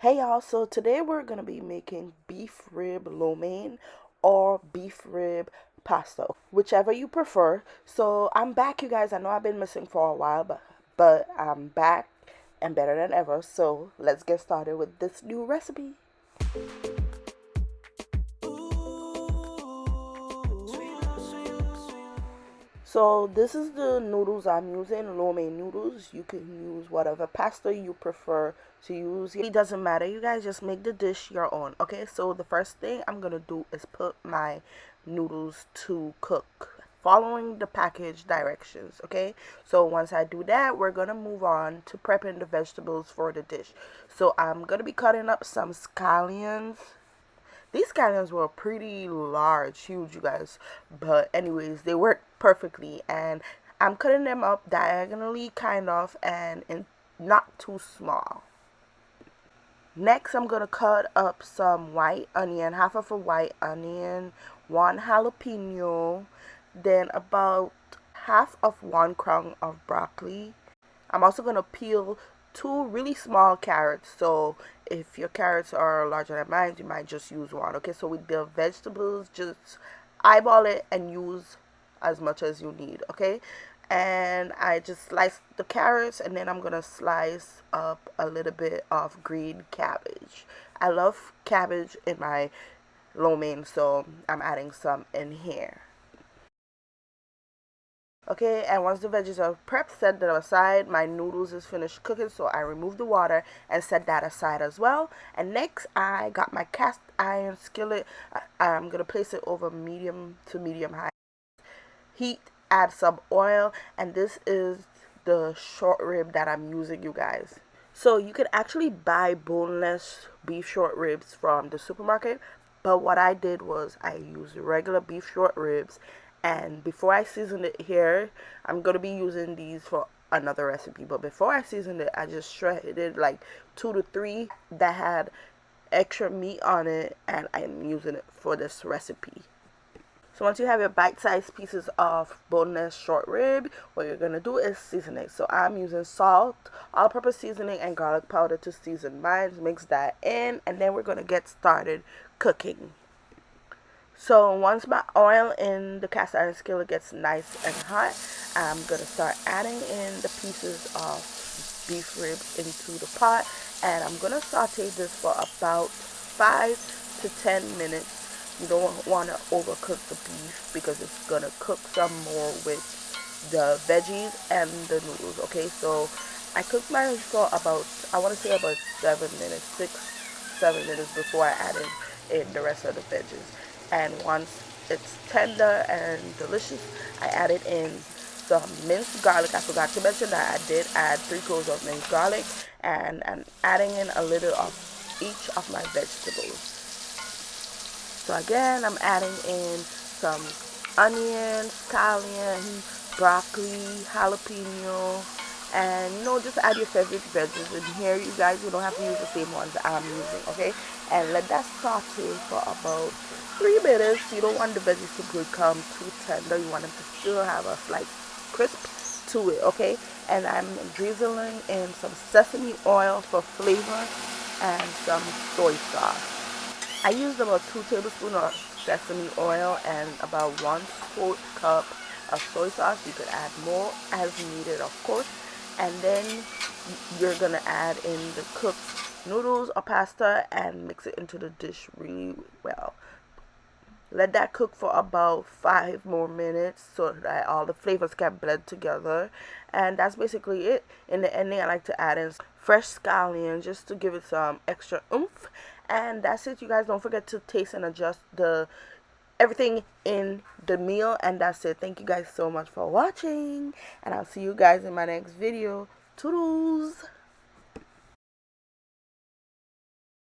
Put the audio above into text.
Hey y'all, so today we're gonna be making beef rib lo mein or beef rib pasta, whichever you prefer. So I'm back, you guys. I know I've been missing for a while, but I'm back and better than ever. So let's get started with this new recipe. So this is the noodles I'm using, lo mein noodles. You can use whatever pasta you prefer to use. It doesn't matter. You guys just make the dish your own. Okay, so the first thing I'm gonna do is put my noodles to cook, following the package directions. Okay, so once I do that, we're gonna move on to prepping the vegetables for the dish. So I'm gonna be cutting up some scallions. These scallions were pretty large, huge, you guys. But anyways, they worked perfectly, and I'm cutting them up diagonally, kind of, and not too small. Next, I'm gonna cut up some white onion, half of a white onion, one jalapeno, then about half of one crown of broccoli. I'm also going to peel two really small carrots. So if your carrots are larger than mine, you might just use one. Okay, so with the vegetables, just eyeball it and use as much as you need. Okay, and I just slice the carrots, and then I'm going to slice up a little bit of green cabbage. I love cabbage in my lo mein, so I'm adding some in here. Okay, and once the veggies are prepped, set them aside. My noodles is finished cooking, so I remove the water and set that aside as well. And next, I got my cast iron skillet. I'm gonna place it over medium to medium high heat. Add some oil, and this is the short rib that I'm using, you guys. So you could actually buy boneless beef short ribs from the supermarket, but what I did was I used regular beef short ribs, and before I seasoned it here, I'm gonna be using these for another recipe. But before I seasoned it, I just shredded like 2 to 3 that had extra meat on it, and I'm using it for this recipe. So once you have your bite-sized pieces of boneless short rib, what you're going to do is season it. So I'm using salt, all-purpose seasoning, and garlic powder to season mine. Mix that in, and then we're going to get started cooking. So once my oil in the cast iron skillet gets nice and hot, I'm going to start adding in the pieces of beef ribs into the pot, and I'm going to saute this for about 5 to 10 minutes. You don't want to overcook the beef because it's going to cook some more with the veggies and the noodles. Okay, so I cooked mine for about, I want to say about 7 minutes, 6, 7 minutes before I added in the rest of the veggies. And once it's tender and delicious, I added in some minced garlic. I forgot to mention that I did add 3 cloves of minced garlic, and I'm adding in a little of each of my vegetables. So again, I'm adding in some onion, scallion, broccoli, jalapeno, and just add your favorite veggies in here. You guys, you don't have to use the same ones I'm using, okay? And let that saute for about 3 minutes. You don't want the veggies to become too tender. You want them to still have a slight crisp to it, okay? And I'm drizzling in some sesame oil for flavor and some soy sauce. I used about 2 tablespoons of sesame oil and about 1/4 cup of soy sauce. You could add more as needed, of course. And then you're going to add in the cooked noodles or pasta and mix it into the dish really well. Let that cook for about 5 more minutes so that all the flavors can blend together. And that's basically it. In the ending, I like to add in fresh scallion just to give it some extra oomph. And that's it, you guys. Don't forget to taste and adjust everything in the meal. And that's it. Thank you guys so much for watching. And I'll see you guys in my next video. Toodles!